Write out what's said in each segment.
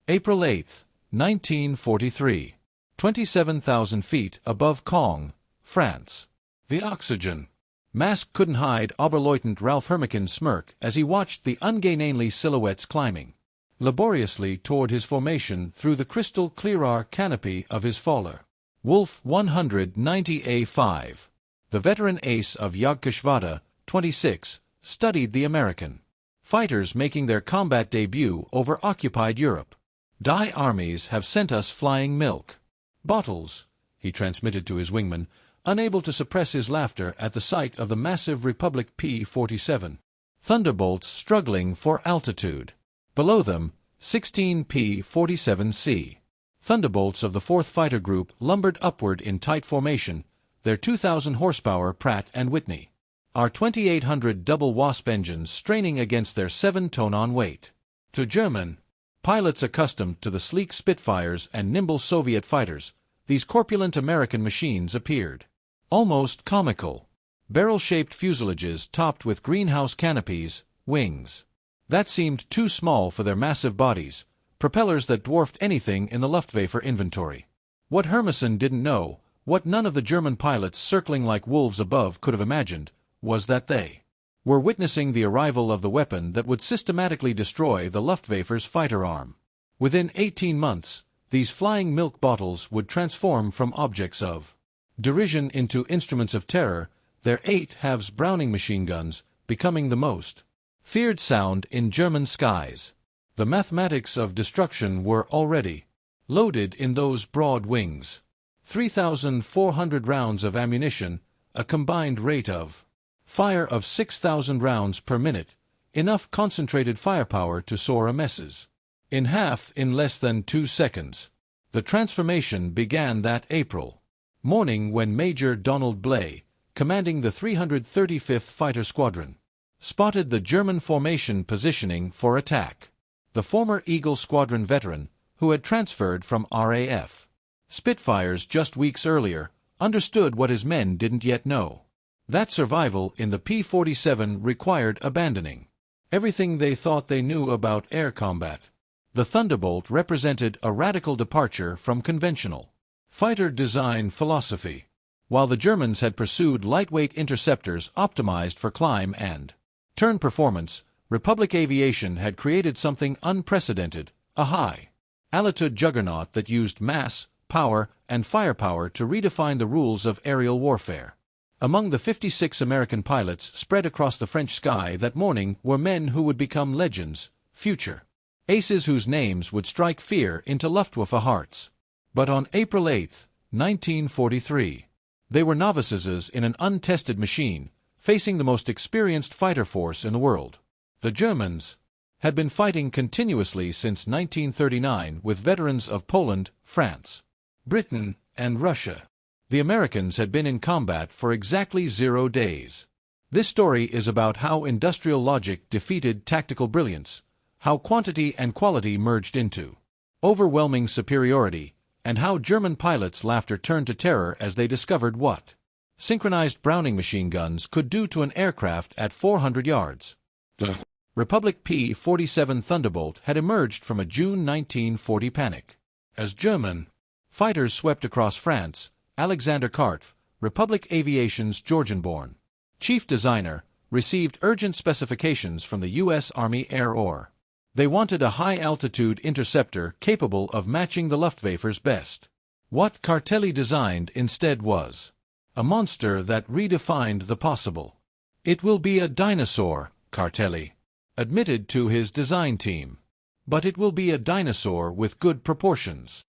April 8, 1943. 27,000 feet above Caen, France. The oxygen mask couldn't hide Oberleutnant Ralph Hermiken's smirk as he watched the ungainly silhouettes climbing laboriously toward his formation through the crystal-clear canopy of his faller. Wolf 190A5. The veteran ace of Jagdgeschwader 26 studied the American fighters making their combat debut over occupied Europe. Die armies have sent us flying milk bottles, he transmitted to his wingman, unable to suppress his laughter at the sight of the massive Republic P-47 Thunderbolts struggling for altitude. Below them, 16 P-47C Thunderbolts of the 4th Fighter Group lumbered upward in tight formation, their 2,000 horsepower Pratt & Whitney R-2800 double Wasp engines straining against their 7-ton weight. To German pilots accustomed to the sleek Spitfires and nimble Soviet fighters, these corpulent American machines appeared almost comical. Barrel-shaped fuselages topped with greenhouse canopies, wings that seemed too small for their massive bodies, propellers that dwarfed anything in the Luftwaffe inventory. What Hermesen didn't know, what none of the German pilots circling like wolves above could have imagined, was that they were witnessing the arrival of the weapon that would systematically destroy the Luftwaffe's fighter arm. Within 18 months, these flying milk bottles would transform from objects of derision into instruments of terror, their 8.5 Browning machine guns becoming the most feared sound in German skies. The mathematics of destruction were already loaded in those broad wings. 3,400 rounds of ammunition, a combined rate of fire of 6,000 rounds per minute, enough concentrated firepower to soar a messes in half in less than 2 seconds. The transformation began that April morning when Major Donald Blay, commanding the 335th Fighter Squadron, spotted the German formation positioning for attack. The former Eagle Squadron veteran, who had transferred from RAF Spitfires just weeks earlier, understood what his men didn't yet know. That survival in the P-47 required abandoning everything they thought they knew about air combat. The Thunderbolt represented a radical departure from conventional fighter design philosophy. While the Germans had pursued lightweight interceptors optimized for climb and turn performance, Republic aviation had created something unprecedented, a high-altitude juggernaut that used mass, power, and firepower to redefine the rules of aerial warfare. Among the 56 American pilots spread across the French sky that morning were men who would become legends, future aces whose names would strike fear into Luftwaffe hearts. But on April 8, 1943, they were novices in an untested machine, facing the most experienced fighter force in the world. The Germans had been fighting continuously since 1939 with veterans of Poland, France, Britain, and Russia. The Americans had been in combat for exactly 0 days. This story is about how industrial logic defeated tactical brilliance, how quantity and quality merged into overwhelming superiority, and how German pilots' laughter turned to terror as they discovered what synchronized Browning machine guns could do to an aircraft at 400 yards. The Republic P-47 Thunderbolt had emerged from a June 1940 panic. As German fighters swept across France, Alexander Karpf, Republic Aviation's Georgian-born chief designer, received urgent specifications from the U.S. Army Air Corps. They wanted a high-altitude interceptor capable of matching the Luftwaffe's best. What Cartelli designed instead was a monster that redefined the possible. It will be a dinosaur, Cartelli admitted to his design team. But it will be a dinosaur with good proportions.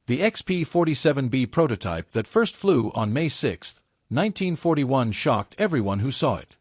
The XP-47B prototype that first flew on May 6, 1941 shocked everyone who saw it.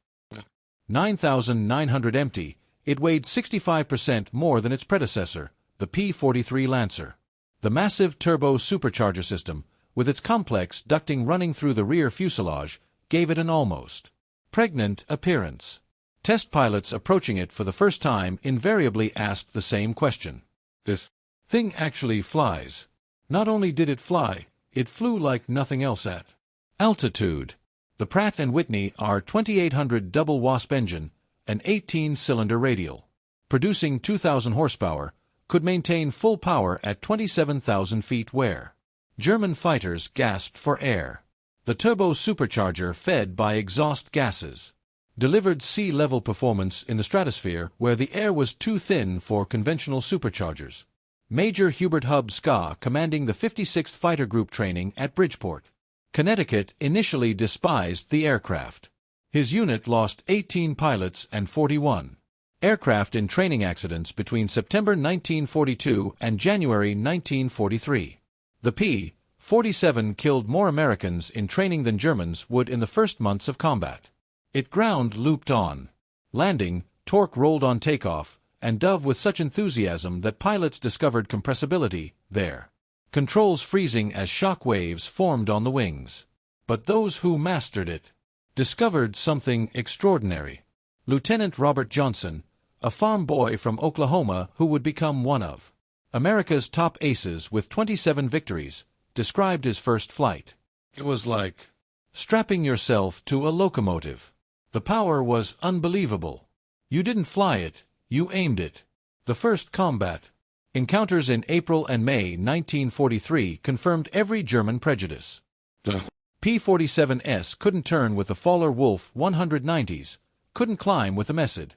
9,900 empty, it weighed 65% more than its predecessor, the P-43 Lancer. The massive turbo supercharger system, with its complex ducting running through the rear fuselage, gave it an almost pregnant appearance. Test pilots approaching it for the first time invariably asked the same question. This thing actually flies. Not only did it fly, it flew like nothing else at altitude. The Pratt & Whitney R-2800 double Wasp engine, an 18-cylinder radial, producing 2,000 horsepower, could maintain full power at 27,000 feet where German fighters gasped for air. The turbo supercharger, fed by exhaust gases, delivered sea-level performance in the stratosphere where the air was too thin for conventional superchargers. Major Hubert Hub Ska, commanding the 56th Fighter Group training at Bridgeport, Connecticut, initially despised the aircraft. His unit lost 18 pilots and 41 aircraft in training accidents between September 1942 and January 1943. The P-47 killed more Americans in training than Germans would in the first months of combat. It ground looped on landing, torque rolled on takeoff, and dove with such enthusiasm that pilots discovered compressibility there. Controls freezing as shock waves formed on the wings. But those who mastered it discovered something extraordinary. Lieutenant Robert Johnson, a farm boy from Oklahoma who would become one of America's top aces with 27 victories, described his first flight. It was like strapping yourself to a locomotive. The power was unbelievable. You didn't fly it, you aimed it. The first combat encounters in April and May 1943 confirmed every German prejudice. The P-47S couldn't turn with the Faller Wolf 190s, couldn't climb with the Messid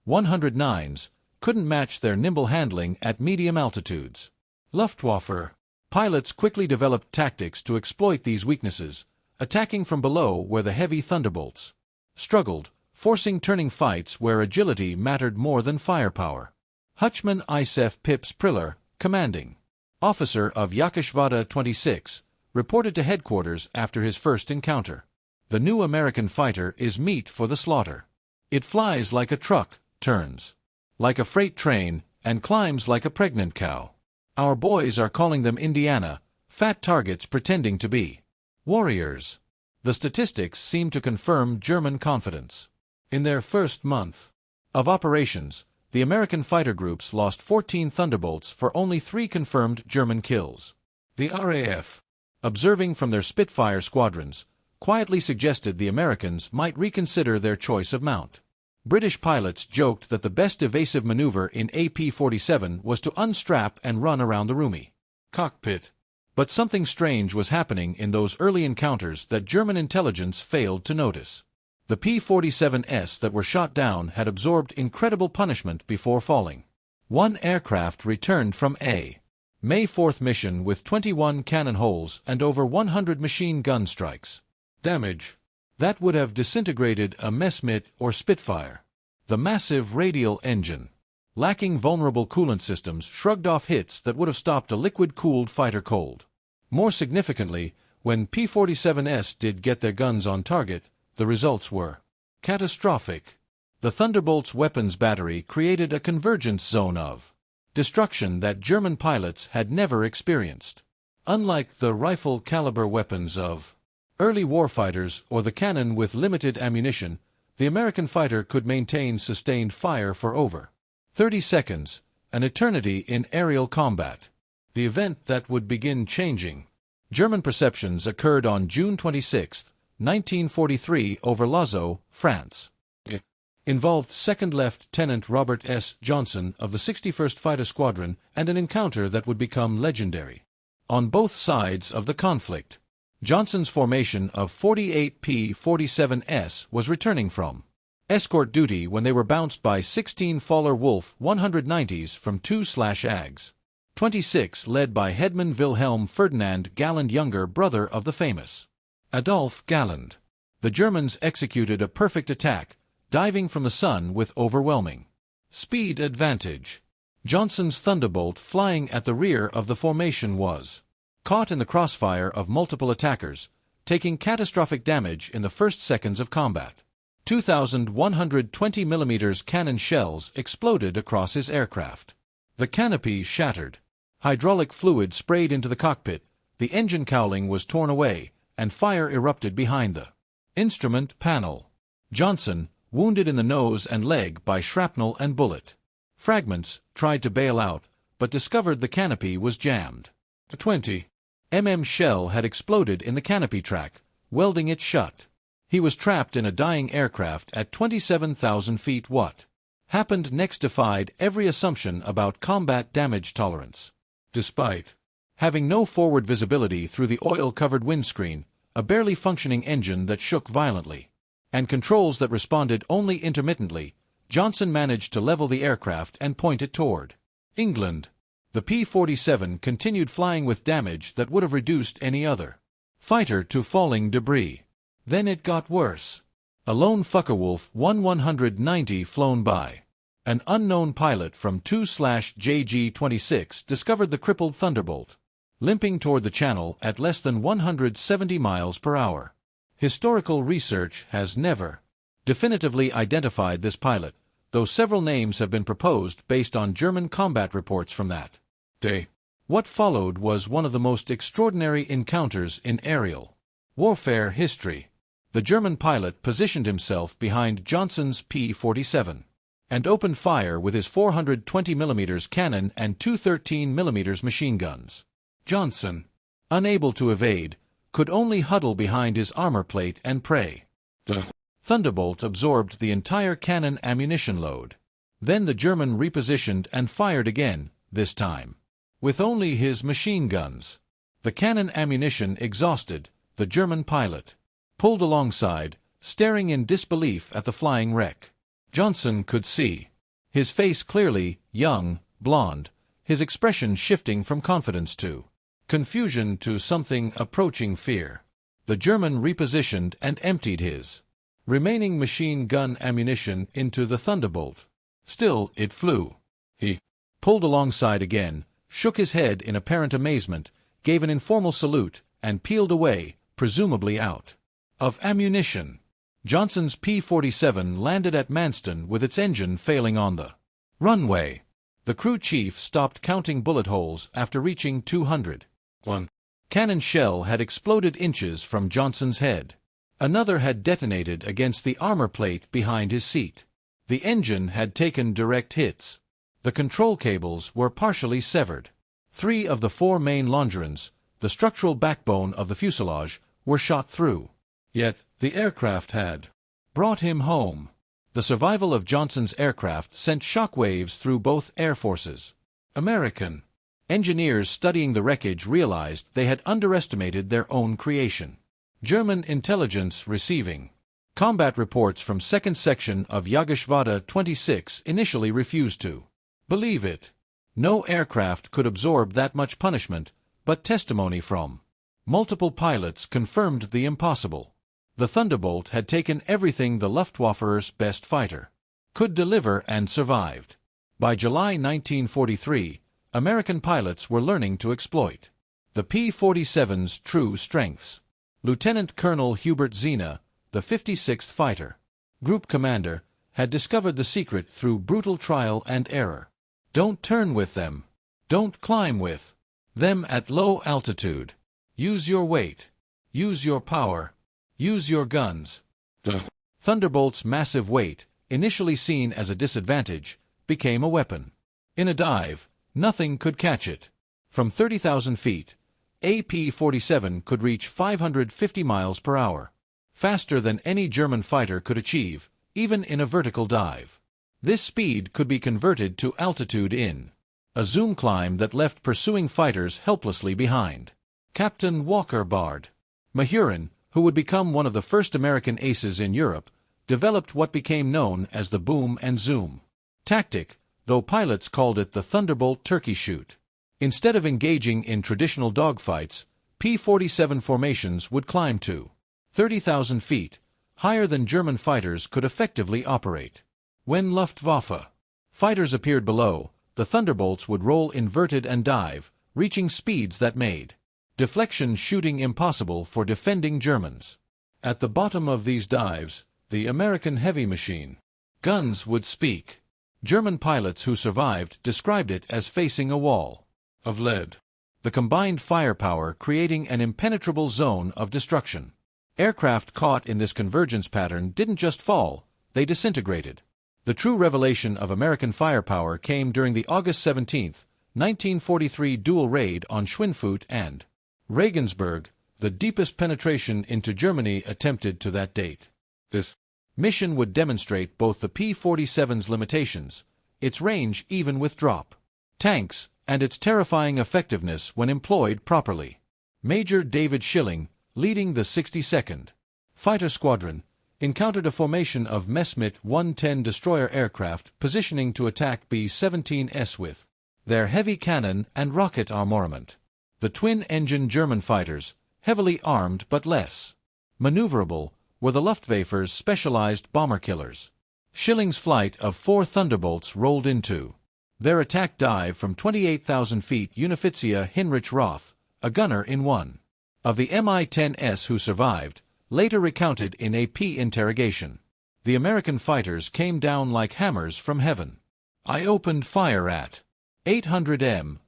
109s, couldn't match their nimble handling at medium altitudes. Luftwaffe pilots quickly developed tactics to exploit these weaknesses, attacking from below where the heavy Thunderbolts struggled, forcing turning fights where agility mattered more than firepower. Hutchman Isef Pips Priller, commanding officer of Yakushvada 26, reported to headquarters after his first encounter. The new American fighter is meat for the slaughter. It flies like a truck, turns like a freight train, and climbs like a pregnant cow. Our boys are calling them Indiana, fat targets pretending to be warriors. The statistics seem to confirm German confidence. In their first month of operations, the American fighter groups lost 14 Thunderbolts for only 3 confirmed German kills. The RAF, observing from their Spitfire squadrons, quietly suggested the Americans might reconsider their choice of mount. British pilots joked that the best evasive maneuver in AP-47 was to unstrap and run around the roomy cockpit. But something strange was happening in those early encounters that German intelligence failed to notice. The P-47s that were shot down had absorbed incredible punishment before falling. One aircraft returned from a May 4th mission with 21 cannon holes and over 100 machine gun strikes. Damage that would have disintegrated a Messerschmitt or Spitfire. The massive radial engine, lacking vulnerable coolant systems, shrugged off hits that would have stopped a liquid-cooled fighter cold. More significantly, when P-47s did get their guns on target, the results were catastrophic. The Thunderbolt's weapons battery created a convergence zone of destruction that German pilots had never experienced. Unlike the rifle-caliber weapons of early warfighters or the cannon with limited ammunition, the American fighter could maintain sustained fire for over 30 seconds, an eternity in aerial combat. The event that would begin changing German perceptions occurred on June 26, 1943 over Lazo, France. It involved 2nd Lieutenant Robert S. Johnson of the 61st Fighter Squadron and an encounter that would become legendary. On both sides of the conflict, Johnson's formation of 48 P-47s was returning from escort duty when they were bounced by 16 Faller Wolf 190s from 2/AGs. 26 led by Headman Wilhelm Ferdinand Galland, younger brother of the famous Adolf Galland. The Germans executed a perfect attack, diving from the sun with overwhelming speed advantage. Johnson's Thunderbolt, flying at the rear of the formation, was caught in the crossfire of multiple attackers, taking catastrophic damage in the first seconds of combat. 2,120 mm cannon shells exploded across his aircraft. The canopy shattered. Hydraulic fluid sprayed into the cockpit, the engine cowling was torn away, and fire erupted behind the instrument panel. Johnson, wounded in the nose and leg by shrapnel and bullet fragments, tried to bail out, but discovered the canopy was jammed. A 20 mm shell had exploded in the canopy track, welding it shut. He was trapped in a dying aircraft at 27,000 feet. What happened next defied every assumption about combat damage tolerance. Despite having no forward visibility through the oil-covered windscreen, a barely functioning engine that shook violently, and controls that responded only intermittently, Johnson managed to level the aircraft and point it toward England. The P-47 continued flying with damage that would have reduced any other fighter to falling debris. Then it got worse. A lone Focke Wolf 190 flown by. An unknown pilot from 2/JG-26 discovered the crippled Thunderbolt, limping toward the channel at less than 170 miles per hour. Historical research has never definitively identified this pilot, though several names have been proposed based on German combat reports from that day. What followed was one of the most extraordinary encounters in aerial warfare history. The German pilot positioned himself behind Johnson's P-47 and opened fire with his 420mm cannon and two 13mm machine guns. Johnson, unable to evade, could only huddle behind his armor plate and pray. The Thunderbolt absorbed the entire cannon ammunition load. Then the German repositioned and fired again, this time with only his machine guns. The cannon ammunition exhausted, the German pilot pulled alongside, staring in disbelief at the flying wreck. Johnson could see his face clearly, young, blonde, his expression shifting from confidence to confusion to something approaching fear. The German repositioned and emptied his remaining machine gun ammunition into the Thunderbolt. Still, it flew. He pulled alongside again, shook his head in apparent amazement, gave an informal salute, and peeled away, presumably out of ammunition. Johnson's P-47 landed at Manston with its engine failing on the runway. The crew chief stopped counting bullet holes after reaching 200. One cannon shell had exploded inches from Johnson's head. Another had detonated against the armor plate behind his seat. The engine had taken direct hits. The control cables were partially severed. 3 of the 4 main longerons, the structural backbone of the fuselage, were shot through. Yet, the aircraft had brought him home. The survival of Johnson's aircraft sent shockwaves through both air forces. American engineers studying the wreckage realized they had underestimated their own creation. German intelligence receiving combat reports from 2nd Section of Jagdgeschwader 26 initially refused to believe it. No aircraft could absorb that much punishment, but testimony from multiple pilots confirmed the impossible. The Thunderbolt had taken everything the Luftwaffe's best fighter could deliver and survived. By July 1943, American pilots were learning to exploit the P-47's true strengths. Lieutenant Colonel Hubert Zena, the 56th Fighter Group Commander, had discovered the secret through brutal trial and error. Don't turn with them. Don't climb with them at low altitude. Use your weight. Use your power. Use your guns. The Thunderbolt's massive weight, initially seen as a disadvantage, became a weapon. In a dive, nothing could catch it. From 30,000 feet, a P-47 could reach 550 miles per hour, faster than any German fighter could achieve, even in a vertical dive. This speed could be converted to altitude in a zoom climb that left pursuing fighters helplessly behind. Captain Walker Bard Mahurin, who would become one of the first American aces in Europe, developed what became known as the boom and zoom tactic, though pilots called it the Thunderbolt turkey shoot. Instead of engaging in traditional dogfights, P-47 formations would climb to 30,000 feet, higher than German fighters could effectively operate. When Luftwaffe fighters appeared below, the Thunderbolts would roll inverted and dive, reaching speeds that made deflection shooting impossible for defending Germans. At the bottom of these dives, the American heavy machine guns would speak. German pilots who survived described it as facing a wall of lead, the combined firepower creating an impenetrable zone of destruction. Aircraft caught in this convergence pattern didn't just fall, they disintegrated. The true revelation of American firepower came during the August 17, 1943 dual raid on Schweinfurt and Regensburg, the deepest penetration into Germany attempted to that date. This Mission would demonstrate both the P-47's limitations, its range even with drop tanks, and its terrifying effectiveness when employed properly. Major David Schilling, leading the 62nd Fighter Squadron, encountered a formation of Messerschmitt 110 destroyer aircraft positioning to attack B-17s with their heavy cannon and rocket armament. The twin-engine German fighters, heavily armed but less maneuverable, were the Luftwaffe's specialized bomber killers. Schilling's flight of 4 Thunderbolts rolled into their attack dive from 28,000 feet. Unifizia Heinrich Roth, a gunner in one of the Mi-10s who survived, later recounted in a P interrogation. The American fighters came down like hammers from heaven. I opened fire at 800 m.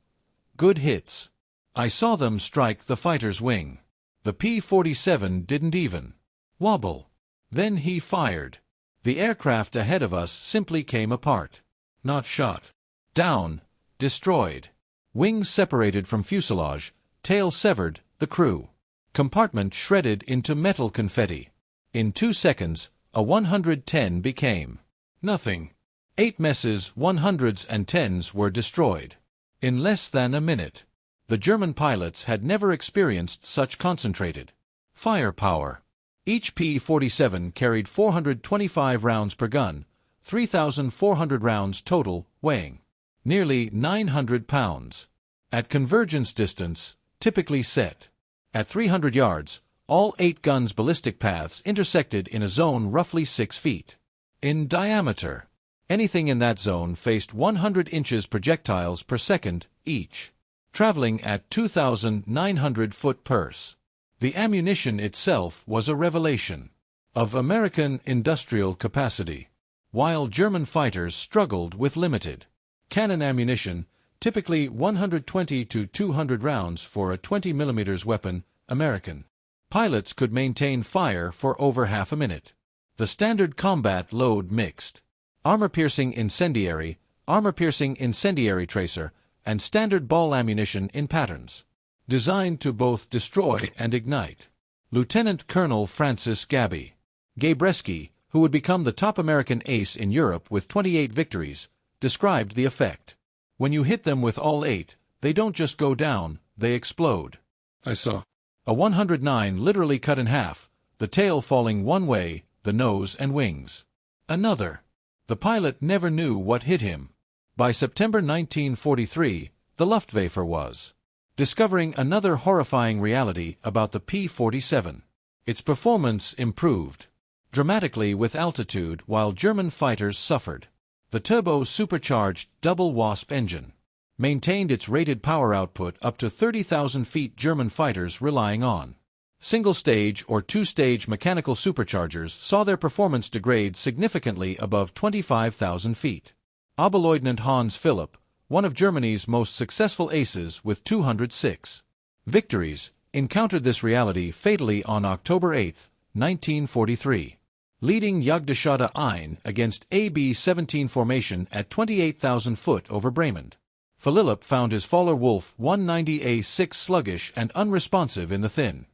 Good hits. I saw them strike the fighter's wing. The P-47 didn't even wobble. Then he fired. The aircraft ahead of us simply came apart. Not shot down, destroyed. Wings separated from fuselage, tail severed, the crew compartment shredded into metal confetti. In 2 seconds, a 110 became nothing. 8 Mess's 100s and 10s were destroyed. In less than a minute. The German pilots had never experienced such concentrated firepower. Each P-47 carried 425 rounds per gun, 3,400 rounds total, weighing nearly 900 pounds. At convergence distance, typically set at 300 yards, all 8 guns' ballistic paths intersected in a zone roughly 6 feet in diameter. Anything in that zone faced 100 inches projectiles per second each, traveling at 2,900 foot-purse. The ammunition itself was a revelation of American industrial capacity. While German fighters struggled with limited cannon ammunition, typically 120 to 200 rounds for a 20 mm weapon, American pilots could maintain fire for over half a minute. The standard combat load mixed armor-piercing incendiary tracer, and standard ball ammunition in patterns designed to both destroy and ignite. Lieutenant Colonel Francis Gabreski, who would become the top American ace in Europe with 28 victories, described the effect. When you hit them with all 8, they don't just go down, they explode. I saw a 109 literally cut in half, the tail falling one way, the nose and wings another. The pilot never knew what hit him. By September 1943, the Luftwaffe was discovering another horrifying reality about the P-47. Its performance improved dramatically with altitude while German fighters suffered. The turbo-supercharged double Wasp engine maintained its rated power output up to 30,000 feet. German fighters relying on single-stage or two-stage mechanical superchargers saw their performance degrade significantly above 25,000 feet. Oberleutnant Hans Philipp, one of Germany's most successful aces with 206 victories, encountered this reality fatally on October 8, 1943. Leading Jagdgeschwader 1 against AB-17 formation at 28,000 foot over Bremen. Philipp found his Faller Wolf 190A6 sluggish and unresponsive in the thin.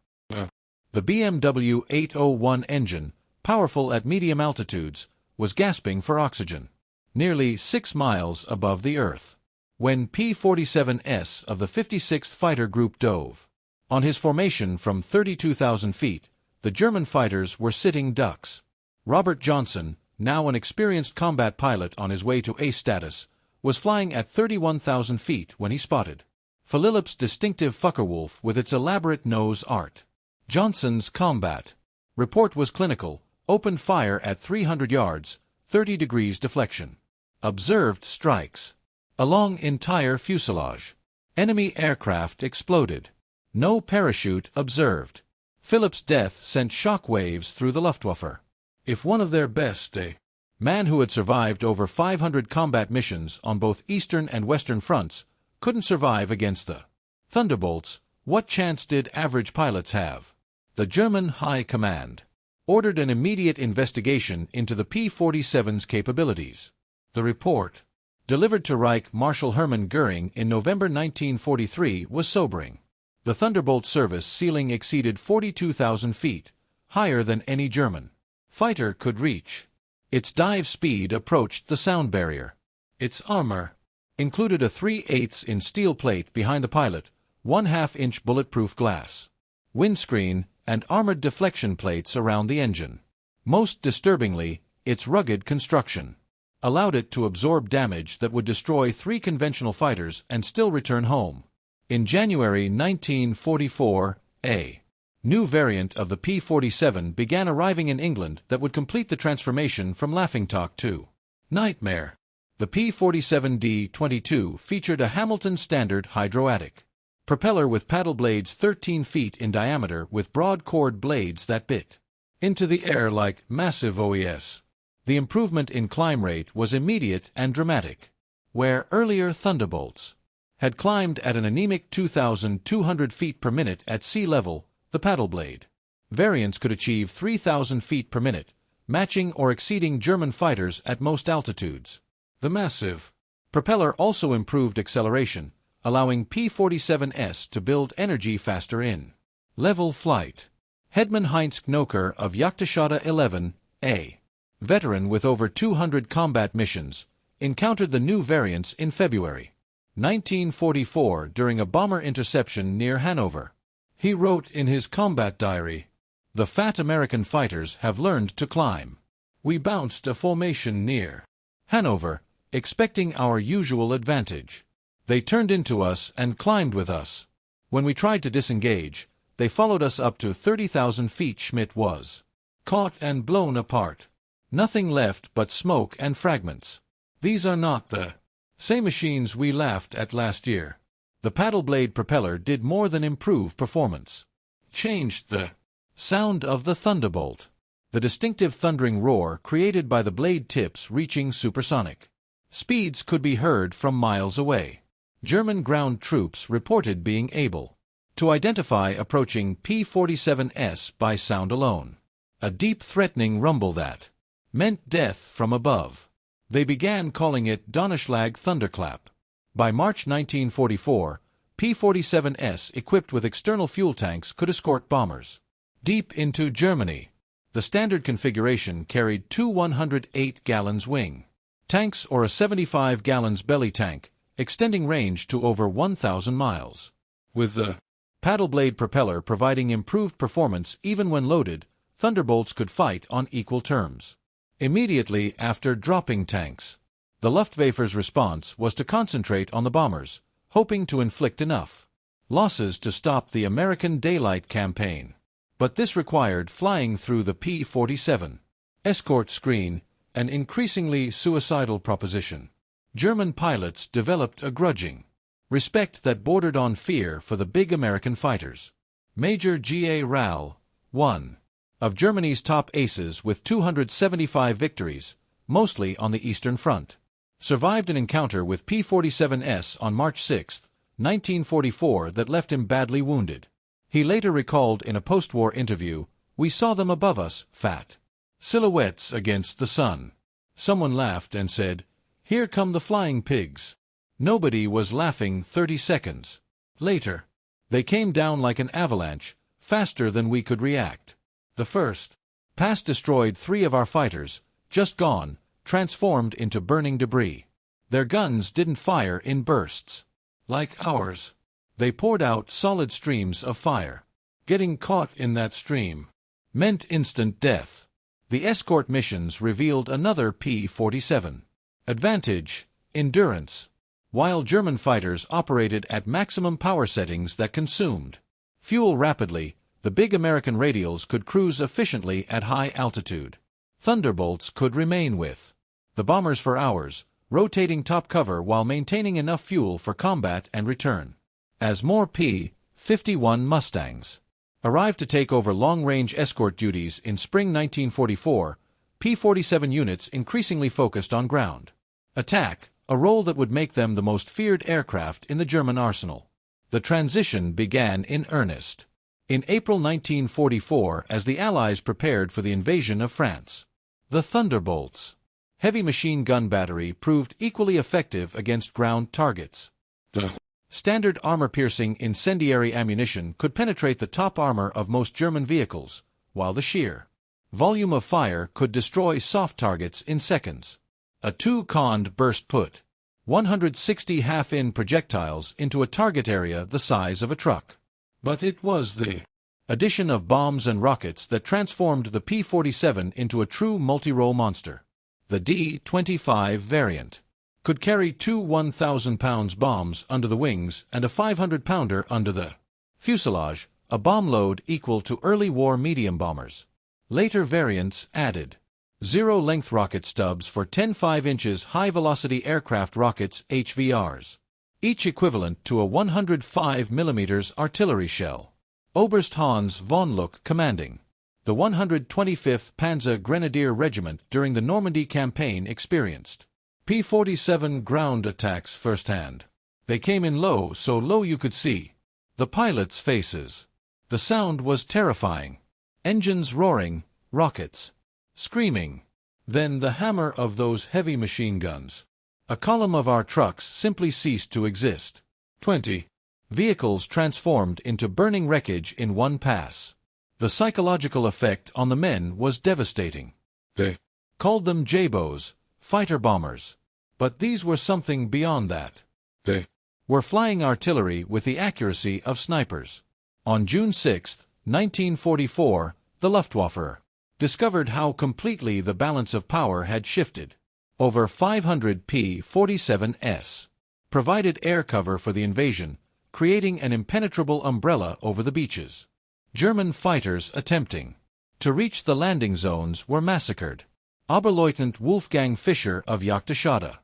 The BMW 801 engine, powerful at medium altitudes, was gasping for oxygen, nearly 6 miles above the Earth. When P-47S of the 56th Fighter Group dove on his formation from 32,000 feet, the German fighters were sitting ducks. Robert Johnson, now an experienced combat pilot on his way to ace status, was flying at 31,000 feet when he spotted Philipp's distinctive Focke Wolf with its elaborate nose art. Johnson's combat report was clinical, opened fire at 300 yards, 30 degrees deflection. Observed strikes along entire fuselage. Enemy aircraft exploded. No parachute observed. Philipp's death sent shock waves through the Luftwaffe. If one of their best, a man who had survived over 500 combat missions on both eastern and western fronts, couldn't survive against the Thunderbolts, what chance did average pilots have? The German High Command ordered an immediate investigation into the P-47's capabilities. The report, delivered to Reich Marshal Hermann Göring in November 1943, was sobering. The Thunderbolt service ceiling exceeded 42,000 feet, higher than any German fighter could reach. Its dive speed approached the sound barrier. Its armor included a 3/8 in steel plate behind the pilot, 1/2-inch bulletproof glass, windscreen, and armored deflection plates around the engine. Most disturbingly, its rugged construction allowed it to absorb damage that would destroy 3 conventional fighters and still return home. In January 1944, a new variant of the P-47 began arriving in England that would complete the transformation from laughingstock to nightmare. The P-47D-22 featured a Hamilton Standard hydroatic propeller with paddle blades 13 feet in diameter with broad chord blades that bit into the air like massive OES. The improvement in climb rate was immediate and dramatic. Where earlier Thunderbolts had climbed at an anemic 2,200 feet per minute at sea level, the paddle blade variants could achieve 3,000 feet per minute, matching or exceeding German fighters at most altitudes. The massive propeller also improved acceleration, allowing P-47s to build energy faster in level flight. Hedman Heinz Knoker of Jagdgeschwader 11, a veteran with over 200 combat missions, encountered the new variants in February 1944 during a bomber interception near Hanover. He wrote in his combat diary, "The fat American fighters have learned to climb. We bounced a formation near Hanover, expecting our usual advantage. They turned into us and climbed with us. When we tried to disengage, they followed us up to 30,000 feet. Schmidt was caught and blown apart. Nothing left but smoke and fragments. These are not the same machines we laughed at last year." The paddle blade propeller did more than improve performance. Changed the sound of the Thunderbolt. The distinctive thundering roar created by the blade tips reaching supersonic speeds could be heard from miles away. German ground troops reported being able to identify approaching P-47s by sound alone. A deep threatening rumble that meant death from above. They began calling it Donnerschlag thunderclap. By March 1944, P-47s equipped with external fuel tanks could escort bombers deep into Germany. The standard configuration carried 2 108-gallons wing tanks or a 75-gallons belly tank, extending range to over 1,000 miles. With the paddle blade propeller providing improved performance even when loaded, Thunderbolts could fight on equal terms. Immediately after dropping tanks, the Luftwaffe's response was to concentrate on the bombers, hoping to inflict enough losses to stop the American daylight campaign. But this required flying through the P-47 escort screen, an increasingly suicidal proposition. German pilots developed a grudging respect that bordered on fear for the big American fighters. Major G.A. Rall, one of Germany's top aces with 275 victories, mostly on the Eastern Front, survived an encounter with P-47s on March 6, 1944 that left him badly wounded. He later recalled in a post-war interview, "We saw them above us, fat silhouettes against the sun. Someone laughed and said, 'Here come the flying pigs.' Nobody was laughing 30 seconds later. They came down like an avalanche, faster than we could react. The first pass destroyed 3 of our fighters, just gone, transformed into burning debris. Their guns didn't fire in bursts like ours. They poured out solid streams of fire. Getting caught in that stream meant instant death." The escort missions revealed another P-47 advantage: endurance. While German fighters operated at maximum power settings that consumed fuel rapidly, the big American radials could cruise efficiently at high altitude. Thunderbolts could remain with the bombers for hours, rotating top cover while maintaining enough fuel for combat and return. As more P-51 Mustangs arrived to take over long-range escort duties in spring 1944, P-47 units increasingly focused on ground attack, a role that would make them the most feared aircraft in the German arsenal. The transition began in earnest in April 1944 as the Allies prepared for the invasion of France. The Thunderbolts' heavy machine gun battery proved equally effective against ground targets. The standard armor-piercing incendiary ammunition could penetrate the top armor of most German vehicles, while the sheer Volume of fire could destroy soft targets in seconds. A two-conned burst put 160 half-in projectiles into a target area the size of a truck. But it was the addition of bombs and rockets that transformed the P-47 into a true multi-role monster. The D-25 variant could carry two 1,000-pound bombs under the wings and a 500-pounder under the fuselage, a bomb load equal to early war medium bombers. Later variants added zero-length rocket stubs for 10 5-inch high-velocity aircraft rockets HVRs, each equivalent to a 105 mm artillery shell. Oberst Hans von Luck commanding the 125th Panzer Grenadier Regiment during the Normandy campaign experienced P-47 ground attacks firsthand. They came in low, so low you could see the pilots' faces. The sound was terrifying. Engines roaring, rockets screaming. Then the hammer of those heavy machine guns. A column of our trucks simply ceased to exist. 20 vehicles transformed into burning wreckage in one pass. The psychological effect on the men was devastating. They called them JBOs, fighter bombers. But these were something beyond that. They were flying artillery with the accuracy of snipers. On June 6, 1944, the Luftwaffe discovered how completely the balance of power had shifted. Over 500 P-47s provided air cover for the invasion, creating an impenetrable umbrella over the beaches. German fighters attempting to reach the landing zones were massacred. Oberleutnant Wolfgang Fischer of Jagdgeschwader,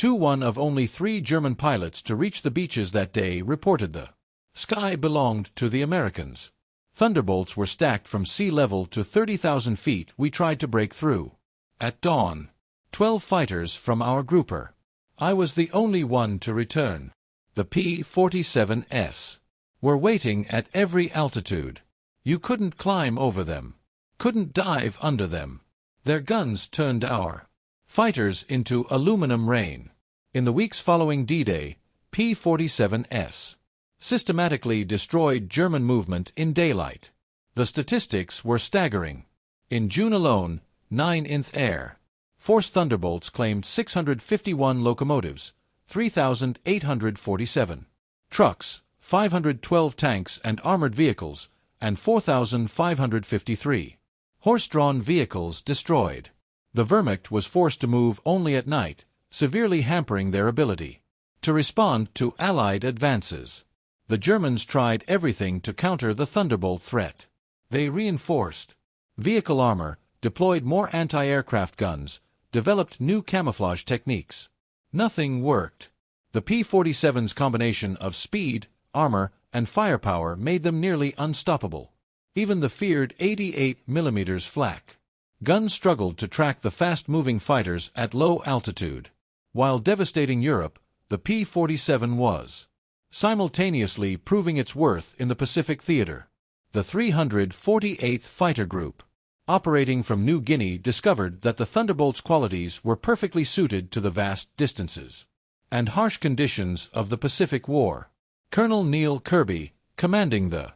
one of only 3 German pilots to reach the beaches that day, reported the sky belonged to the Americans. Thunderbolts were stacked from sea level to 30,000 feet. We tried to break through. At dawn, 12 fighters from our grouper. I was the only one to return. The P-47s were waiting at every altitude. You couldn't climb over them, couldn't dive under them. Their guns turned our fighters into aluminum rain. In the weeks following D-Day, P-47s systematically destroyed German movement in daylight. The statistics were staggering. In June alone, 9th Air Force Thunderbolts claimed 651 locomotives, 3,847 trucks, 512 tanks and armored vehicles, and 4,553 horse-drawn vehicles destroyed. The Wehrmacht was forced to move only at night, severely hampering their ability to respond to Allied advances. The Germans tried everything to counter the Thunderbolt threat. They reinforced vehicle armor, deployed more anti-aircraft guns, developed new camouflage techniques. Nothing worked. The P-47's combination of speed, armor, and firepower made them nearly unstoppable. Even the feared 88mm flak guns struggled to track the fast-moving fighters at low altitude. While devastating Europe, the P-47 was simultaneously proving its worth in the Pacific theater. The 348th Fighter Group, operating from New Guinea, discovered that the Thunderbolt's qualities were perfectly suited to the vast distances and harsh conditions of the Pacific War. Colonel Neil Kirby, commanding the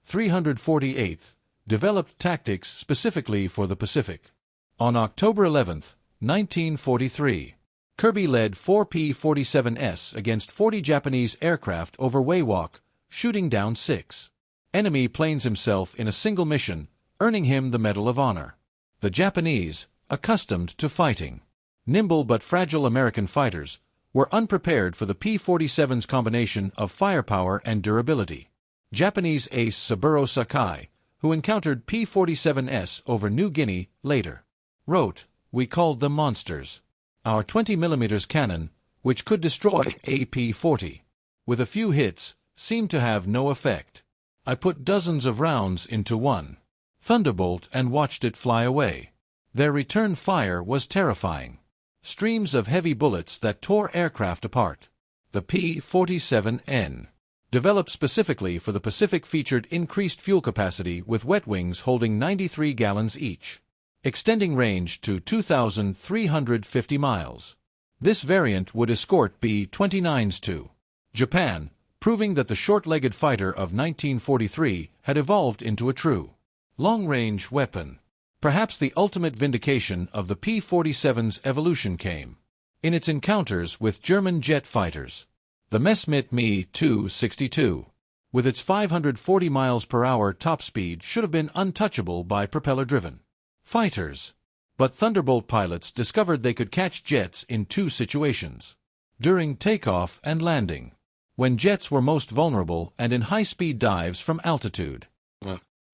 348th, developed tactics specifically for the Pacific. On October 11, 1943, Kirby led 4 P-47s against 40 Japanese aircraft over Wewak, shooting down 6 enemy planes himself in a single mission, earning him the Medal of Honor. The Japanese, accustomed to fighting nimble but fragile American fighters, were unprepared for the P-47's combination of firepower and durability. Japanese ace Saburo Sakai, who encountered P-47s over New Guinea later, wrote, "We called them monsters. Our 20mm cannon, which could destroy a P-40 with a few hits, seemed to have no effect. I put dozens of rounds into one Thunderbolt and watched it fly away. Their return fire was terrifying. Streams of heavy bullets that tore aircraft apart. The P-47N, developed specifically for the Pacific, featured increased fuel capacity with wet wings holding 93 gallons each, extending range to 2,350 miles. This variant would escort B-29s to Japan, proving that the short-legged fighter of 1943 had evolved into a true long-range weapon. Perhaps the ultimate vindication of the P-47's evolution came in its encounters with German jet fighters. The Messerschmitt Me-262, with its 540 miles per hour top speed, should have been untouchable by propeller-driven fighters. But Thunderbolt pilots discovered they could catch jets in two situations: during takeoff and landing, when jets were most vulnerable, and in high-speed dives from altitude.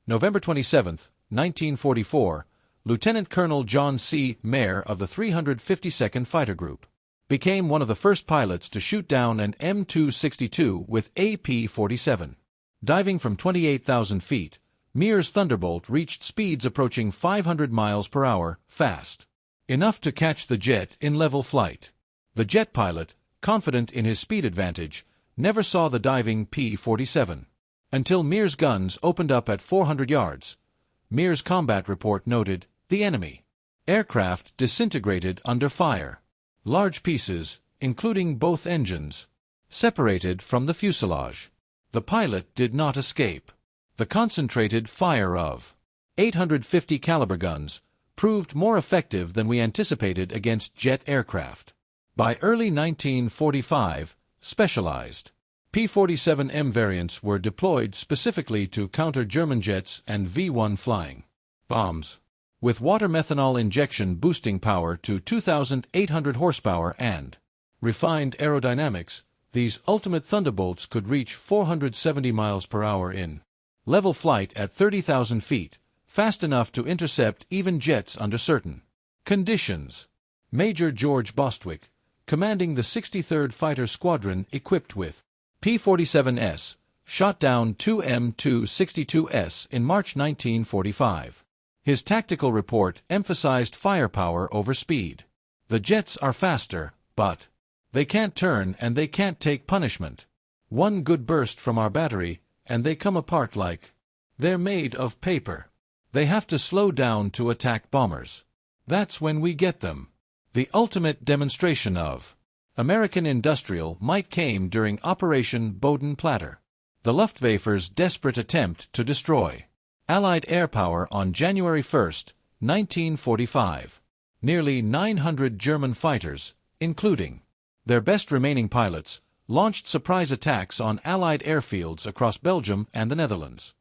November 27, 1944, Lieutenant Colonel John C. Mayer of the 352nd Fighter Group became one of the first pilots to shoot down an M262 with a P-47. Diving from 28,000 feet, Mayer's Thunderbolt reached speeds approaching 500 miles per hour, fast enough to catch the jet in level flight. The jet pilot, confident in his speed advantage, never saw the diving P-47 until Mayer's guns opened up at 400 yards. Mayer's combat report noted, "The enemy aircraft disintegrated under fire. Large pieces, including both engines, separated from the fuselage. The pilot did not escape." The concentrated fire of 850 caliber guns proved more effective than we anticipated against jet aircraft. By early 1945, specialized P-47M variants were deployed specifically to counter German jets and V-1 flying bombs. With water methanol injection boosting power to 2,800 horsepower and refined aerodynamics, these ultimate Thunderbolts could reach 470 miles per hour in level flight at 30,000 feet, fast enough to intercept even jets under certain conditions. Major George Bostwick, commanding the 63rd Fighter Squadron equipped with P-47s, shot down two M262s in March 1945. His tactical report emphasized firepower over speed. "The jets are faster, but they can't turn and they can't take punishment. One good burst from our battery, and they come apart like they're made of paper. They have to slow down to attack bombers. That's when we get them." The ultimate demonstration of American industrial might came during Operation Bodenplatte, the Luftwaffe's desperate attempt to destroy Allied air power on January 1, 1945. Nearly 900 German fighters, including their best remaining pilots, launched surprise attacks on Allied airfields across Belgium and the Netherlands.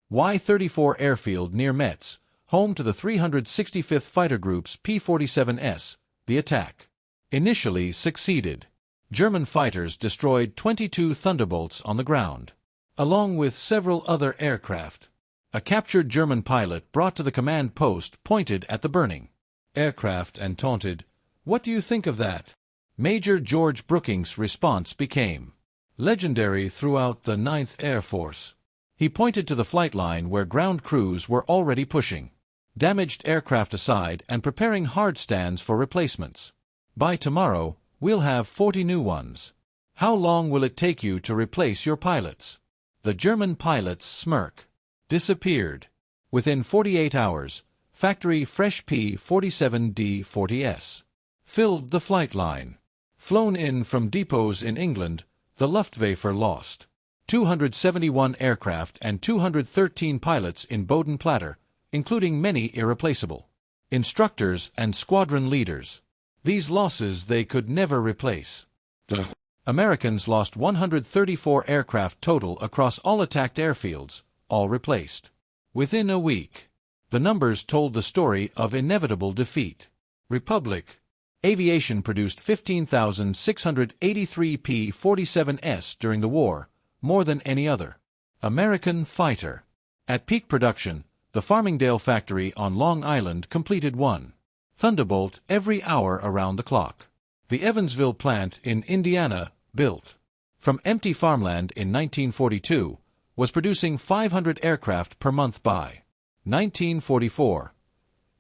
Y-34 airfield near Metz, home to the 365th Fighter Group's P-47s, the attack initially succeeded. German fighters destroyed 22 Thunderbolts on the ground, along with several other aircraft. A captured German pilot brought to the command post pointed at the burning aircraft and taunted, "What do you think of that?" Major George Brooking's response became legendary throughout the 9th Air Force. He pointed to the flight line where ground crews were already pushing damaged aircraft aside and preparing hard stands for replacements. "By tomorrow, we'll have 40 new ones. How long will it take you to replace your pilots?" The German pilot's smirk disappeared. Within 48 hours, factory fresh P-47D-40s filled the flight line. Flown in from depots in England, the Luftwaffe lost 271 aircraft and 213 pilots in Bodenplatte, including many irreplaceable instructors and squadron leaders. These losses they could never replace. The Americans lost 134 aircraft total across all attacked airfields, all replaced within a week. The numbers told the story of inevitable defeat. Republic Aviation produced 15,683 P-47s during the war, more than any other American fighter. At peak production, the Farmingdale factory on Long Island completed one Thunderbolt every hour around the clock. The Evansville plant in Indiana, built from empty farmland in 1942, was producing 500 aircraft per month by 1944.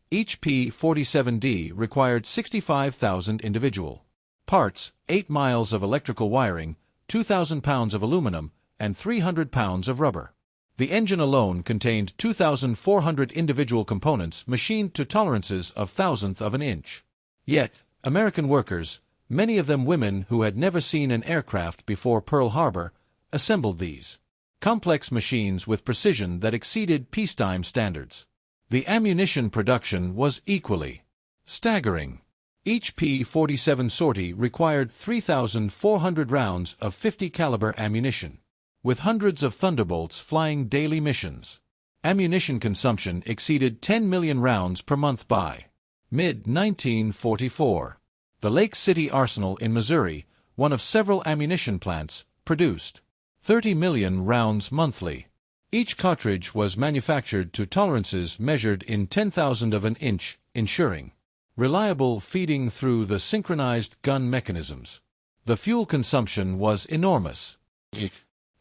Each P-47D required 65,000 individual parts, 8 miles of electrical wiring, 2,000 pounds of aluminum, and 300 pounds of rubber. The engine alone contained 2,400 individual components machined to tolerances of thousandth of an inch. Yet, American workers, many of them women who had never seen an aircraft before Pearl Harbor, assembled these complex machines with precision that exceeded peacetime standards. The ammunition production was equally staggering. Each P-47 sortie required 3,400 rounds of 50 caliber ammunition, with hundreds of Thunderbolts flying daily missions. Ammunition consumption exceeded 10 million rounds per month by mid-1944. The Lake City Arsenal in Missouri, one of several ammunition plants, produced 30 million rounds monthly. Each cartridge was manufactured to tolerances measured in 1/10,000 of an inch, ensuring reliable feeding through the synchronized gun mechanisms. The fuel consumption was enormous.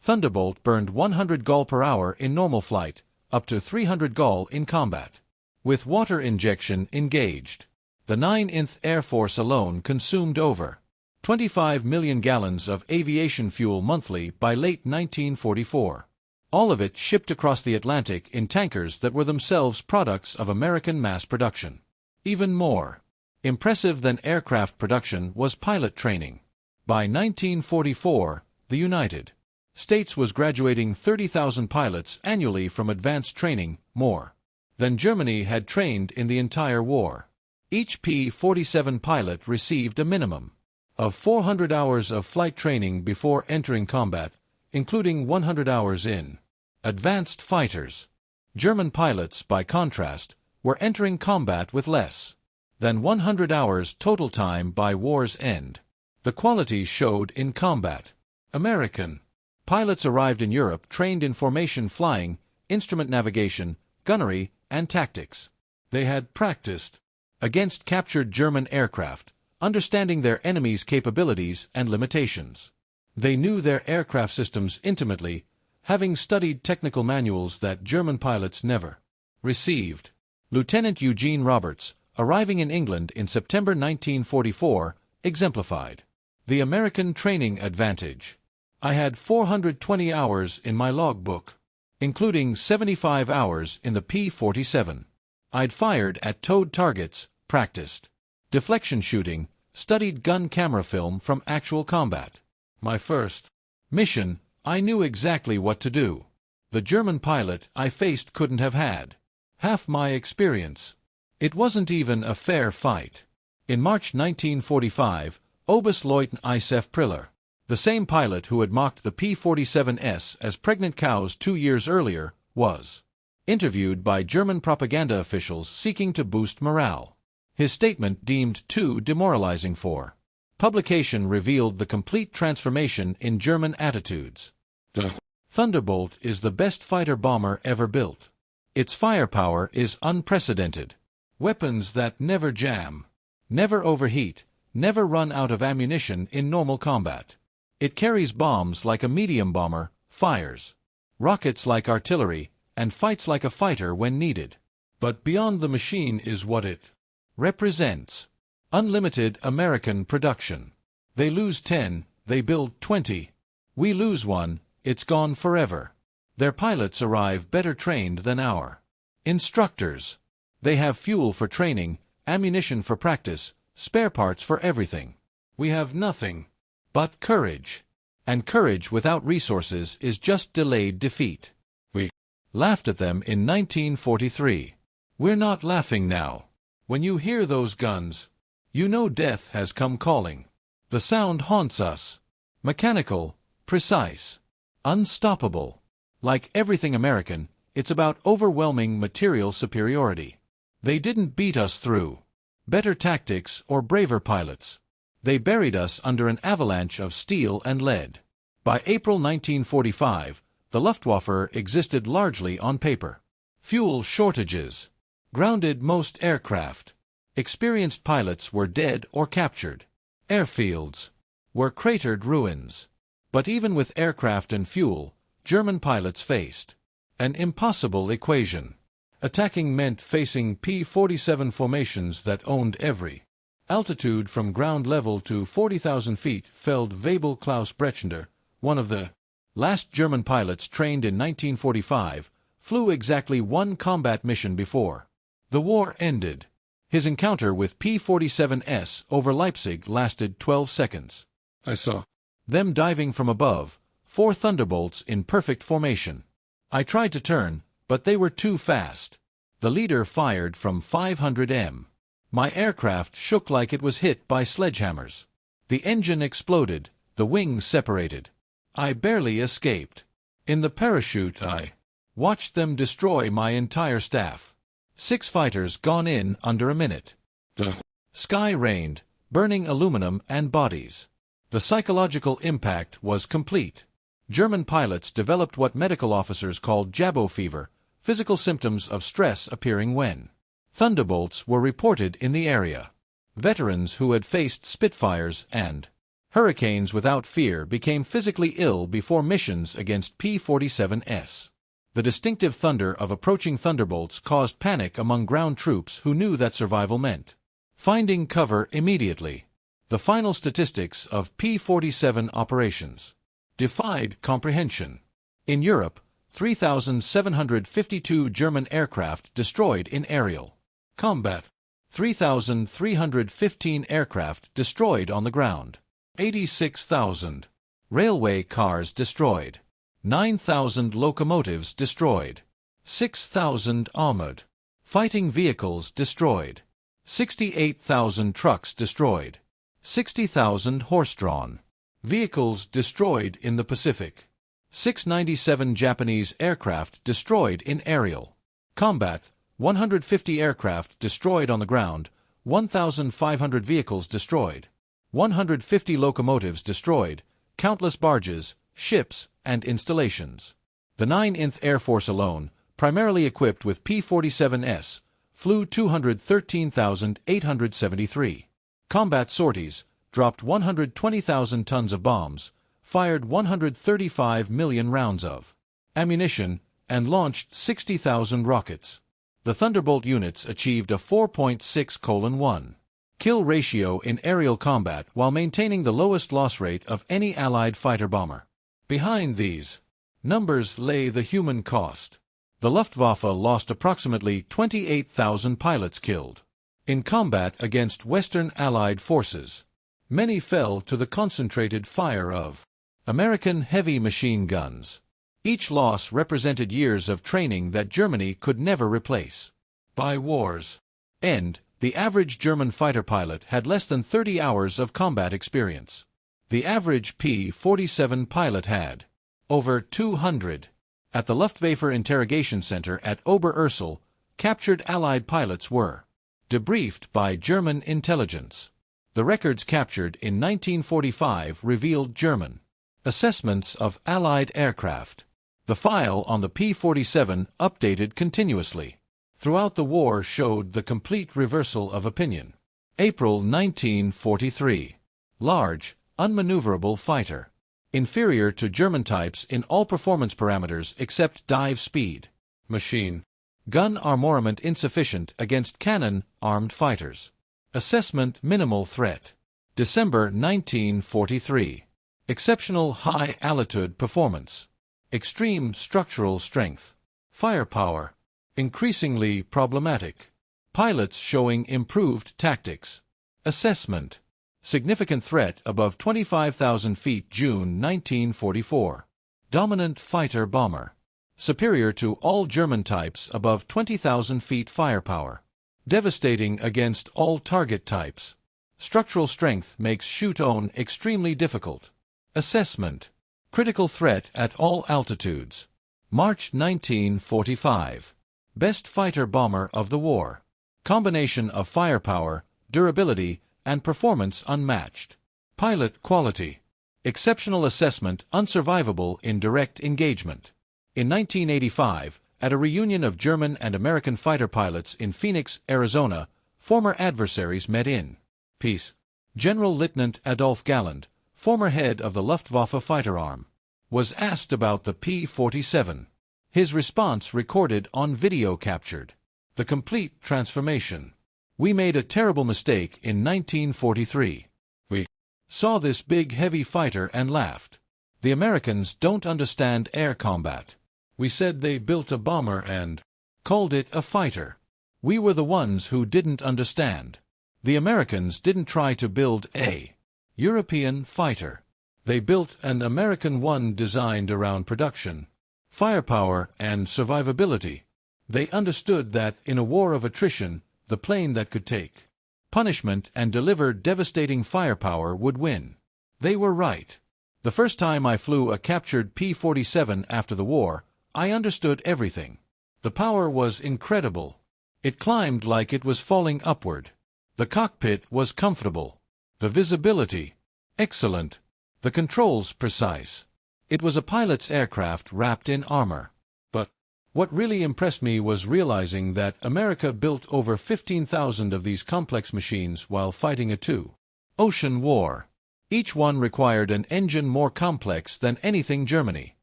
Thunderbolt burned 100 gall per hour in normal flight, up to 300 gall in combat. With water injection engaged, the 9th Air Force alone consumed over 25 million gallons of aviation fuel monthly by late 1944. All of it shipped across the Atlantic in tankers that were themselves products of American mass production. Even more impressive than aircraft production was pilot training. By 1944, the United States was graduating 30,000 pilots annually from advanced training, more than Germany had trained in the entire war. Each P-47 pilot received a minimum of 400 hours of flight training before entering combat, including 100 hours in advanced fighters. German pilots, by contrast, were entering combat with less than 100 hours total time by war's end. The quality showed in combat. American pilots arrived in Europe trained in formation flying, instrument navigation, gunnery, and tactics. They had practiced against captured German aircraft, understanding their enemy's capabilities and limitations. They knew their aircraft systems intimately, having studied technical manuals that German pilots never received. Lieutenant Eugene Roberts, arriving in England in September 1944, exemplified the American training advantage. I had 420 hours in my logbook, including 75 hours in the P-47. I'd fired at towed targets, practiced deflection shooting, studied gun camera film from actual combat. My first mission, I knew exactly what to do. The German pilot I faced couldn't have had half my experience. It wasn't even a fair fight. In March 1945, Oberstleutnant Isef Priller, the same pilot who had mocked the P-47s as pregnant cows 2 years earlier, was interviewed by German propaganda officials seeking to boost morale. His statement, deemed too demoralizing for publication, revealed the complete transformation in German attitudes. The Thunderbolt is the best fighter-bomber ever built. Its firepower is unprecedented. Weapons that never jam, never overheat, never run out of ammunition in normal combat. It carries bombs like a medium bomber, fires rockets like artillery, and fights like a fighter when needed. But beyond the machine is what it represents. Unlimited American production. They lose 10, they build 20. We lose one, it's gone forever. Their pilots arrive better trained than our instructors. They have fuel for training, ammunition for practice, spare parts for everything. We have nothing but courage. And courage without resources is just delayed defeat. We laughed at them in 1943. We're not laughing now. When you hear those guns, you know death has come calling. The sound haunts us. Mechanical, precise, unstoppable. Like everything American, it's about overwhelming material superiority. They didn't beat us through better tactics or braver pilots. They buried us under an avalanche of steel and lead. By April 1945, the Luftwaffe existed largely on paper. Fuel shortages grounded most aircraft. Experienced pilots were dead or captured. Airfields were cratered ruins. But even with aircraft and fuel, German pilots faced an impossible equation. Attacking meant facing P-47 formations that owned every altitude from ground level to 40,000 feet. Feld Webel Klaus Brechender, one of the last German pilots trained in 1945, flew exactly one combat mission before the war ended. His encounter with P-47s over Leipzig lasted 12 seconds. I saw them diving from above, 4 Thunderbolts in perfect formation. I tried to turn, but they were too fast. The leader fired from 500 m. My aircraft shook like it was hit by sledgehammers. The engine exploded, the wings separated. I barely escaped. In the parachute I watched them destroy my entire staff. 6 fighters gone in under a minute. The sky rained, burning aluminum and bodies. The psychological impact was complete. German pilots developed what medical officers called jabo fever, physical symptoms of stress appearing when Thunderbolts were reported in the area. Veterans who had faced Spitfires and Hurricanes without fear became physically ill before missions against P-47s. The distinctive thunder of approaching Thunderbolts caused panic among ground troops who knew that survival meant finding cover immediately. The final statistics of P-47 operations defied comprehension. In Europe, 3,752 German aircraft destroyed in aerial combat, 3,315 aircraft destroyed on the ground, 86,000 railway cars destroyed, 9,000 locomotives destroyed, 6,000 armored fighting vehicles destroyed, 68,000 trucks destroyed, 60,000 horse-drawn vehicles destroyed in the Pacific. 697 Japanese aircraft destroyed in aerial combat, 150 aircraft destroyed on the ground, 1,500 vehicles destroyed, 150 locomotives destroyed, countless barges, ships, and installations. The 9th Air Force alone, primarily equipped with P-47s, flew 213,873 combat sorties, dropped 120,000 tons of bombs, fired 135 million rounds of ammunition, and launched 60,000 rockets. The Thunderbolt units achieved a 4.6:1 kill ratio in aerial combat while maintaining the lowest loss rate of any Allied fighter bomber. Behind these numbers lay the human cost. The Luftwaffe lost approximately 28,000 pilots killed in combat against Western Allied forces. Many fell to the concentrated fire of American heavy machine guns. Each loss represented years of training that Germany could never replace. By war's end, the average German fighter pilot had less than 30 hours of combat experience. The average P-47 pilot had over 200. At the Luftwaffe Interrogation Center at Ober-Ursel, captured Allied pilots were debriefed by German intelligence. The records captured in 1945 revealed German assessments of Allied aircraft. The file on the P-47 updated continuously throughout the war showed the complete reversal of opinion. April 1943. Large, unmaneuverable fighter. Inferior to German types in all performance parameters except dive speed. Machine gun armament insufficient against cannon-armed fighters. Assessment minimal threat. December 1943. Exceptional high-altitude performance. Extreme structural strength. Firepower. Increasingly problematic. Pilots showing improved tactics. Assessment. Significant threat above 25,000 feet June 1944. Dominant fighter bomber. Superior to all German types above 20,000 feet firepower. Devastating against all target types. Structural strength makes shoot-on extremely difficult. Assessment. Critical threat at all altitudes. March 1945. Best fighter bomber of the war. Combination of firepower, durability, and performance unmatched. Pilot quality. Exceptional assessment unsurvivable in direct engagement. In 1985, at a reunion of German and American fighter pilots in Phoenix, Arizona, former adversaries met in peace. General Lieutenant Adolf Galland, former head of the Luftwaffe fighter arm, was asked about the P-47. His response recorded on video captured. The complete transformation. We made a terrible mistake in 1943. We saw this big heavy fighter and laughed. The Americans don't understand air combat. We said they built a bomber and called it a fighter. We were the ones who didn't understand. The Americans didn't try to build a European fighter. They built an American one designed around production, firepower, and survivability. They understood that, in a war of attrition, the plane that could take punishment and deliver devastating firepower would win. They were right. The first time I flew a captured P-47 after the war, I understood everything. The power was incredible. It climbed like it was falling upward. The cockpit was comfortable. The visibility excellent. The controls precise. It was a pilot's aircraft wrapped in armor. But what really impressed me was realizing that America built over 15,000 of these complex machines while fighting a two-ocean war. Each one required an engine more complex than anything Germany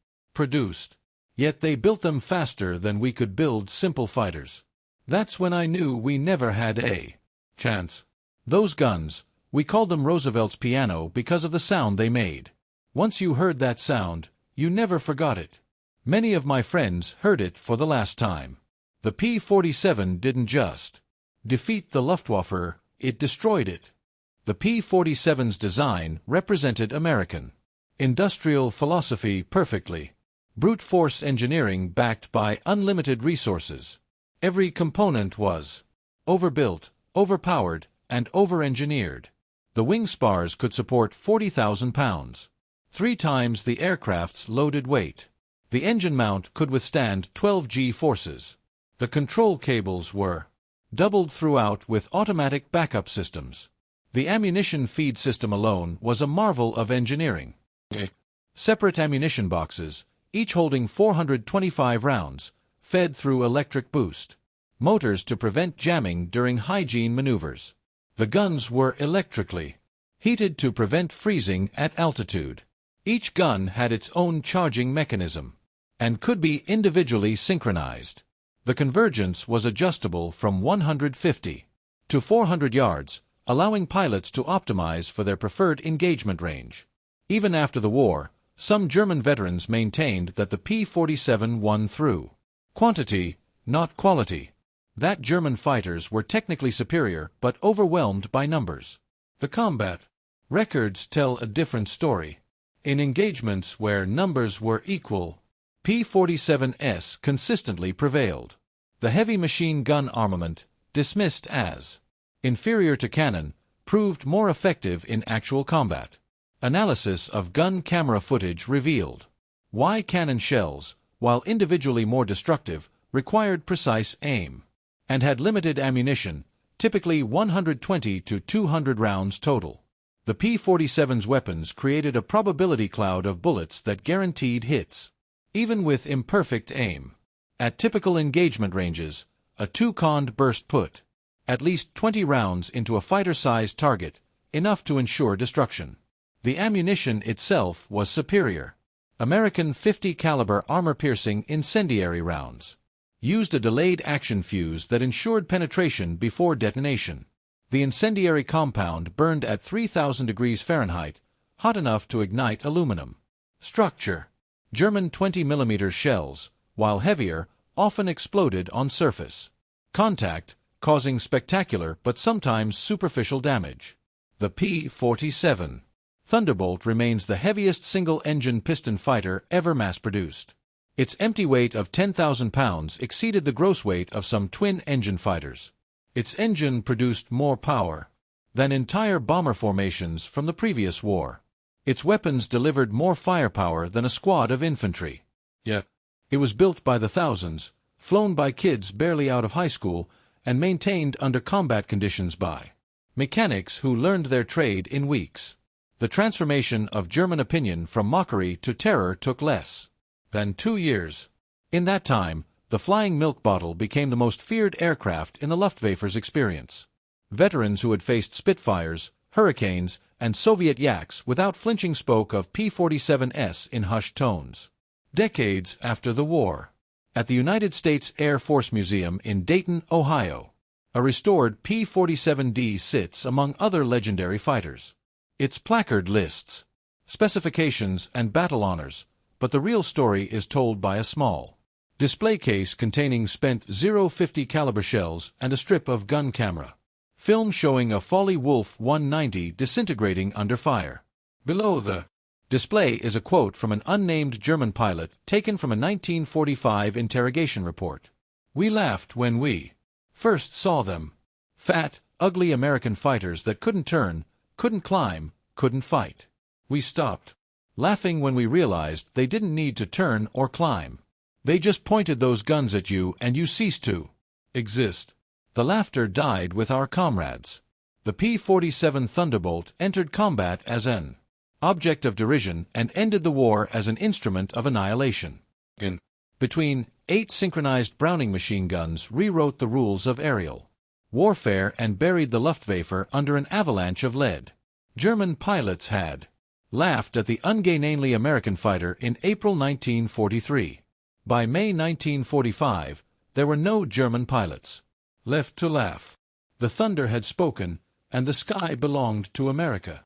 produced. Yet they built them faster than we could build simple fighters. That's when I knew we never had a chance. Those guns, we called them Roosevelt's piano because of the sound they made. Once you heard that sound, you never forgot it. Many of my friends heard it for the last time. The P-47 didn't just defeat the Luftwaffe, it destroyed it. The P-47's design represented American industrial philosophy perfectly. Brute force engineering backed by unlimited resources. Every component was overbuilt, overpowered, and over-engineered. The wing spars could support 40,000 pounds, 3 times the aircraft's loaded weight. The engine mount could withstand 12 G-forces. The control cables were doubled throughout with automatic backup systems. The ammunition feed system alone was a marvel of engineering. Separate ammunition boxes, each holding 425 rounds, fed through electric boost motors to prevent jamming during hygiene maneuvers. The guns were electrically heated to prevent freezing at altitude. Each gun had its own charging mechanism and could be individually synchronized. The convergence was adjustable from 150 to 400 yards, allowing pilots to optimize for their preferred engagement range. Even after the war, some German veterans maintained that the P-47 won through quantity, not quality. That German fighters were technically superior but overwhelmed by numbers. The combat records tell a different story. In engagements where numbers were equal, P-47s consistently prevailed. The heavy machine gun armament, dismissed as inferior to cannon, proved more effective in actual combat. Analysis of gun camera footage revealed why cannon shells, while individually more destructive, required precise aim and had limited ammunition, typically 120 to 200 rounds total. The P-47's weapons created a probability cloud of bullets that guaranteed hits, even with imperfect aim. At typical engagement ranges, a two-conned burst put at least 20 rounds into a fighter-sized target, enough to ensure destruction. The ammunition itself was superior. American .50 caliber armor-piercing incendiary rounds used a delayed action fuse that ensured penetration before detonation. The incendiary compound burned at 3,000 degrees Fahrenheit, hot enough to ignite aluminum. Structure: German 20mm shells, while heavier, often exploded on surface contact, causing spectacular but sometimes superficial damage. The P-47 Thunderbolt remains the heaviest single-engine piston fighter ever mass-produced. Its empty weight of 10,000 pounds exceeded the gross weight of some twin-engine fighters. Its engine produced more power than entire bomber formations from the previous war. Its weapons delivered more firepower than a squad of infantry. Yet, it was built by the thousands, flown by kids barely out of high school, and maintained under combat conditions by mechanics who learned their trade in weeks. The transformation of German opinion from mockery to terror took less than 2 years. In that time, the flying milk bottle became the most feared aircraft in the Luftwaffe's experience. Veterans who had faced Spitfires, Hurricanes, and Soviet Yaks without flinching spoke of P-47s in hushed tones. Decades after the war, at the United States Air Force Museum in Dayton, Ohio, a restored P-47D sits among other legendary fighters. Its placard lists specifications and battle honors, but the real story is told by a small display case containing spent .050 caliber shells and a strip of gun camera film showing a Folly Wolf 190 disintegrating under fire. Below the display is a quote from an unnamed German pilot taken from a 1945 interrogation report. We laughed when we first saw them. Fat, ugly American fighters that couldn't turn, couldn't climb, couldn't fight. We stopped laughing when we realized they didn't need to turn or climb. They just pointed those guns at you and you ceased to exist. The laughter died with our comrades. The P-47 Thunderbolt entered combat as an object of derision and ended the war as an instrument of annihilation. Between 8 synchronized Browning machine guns rewrote the rules of aerial warfare and buried the Luftwaffe under an avalanche of lead. German pilots had laughed at the ungainly American fighter in April 1943. By May 1945, there were no German pilots left to laugh. The thunder had spoken, and the sky belonged to America.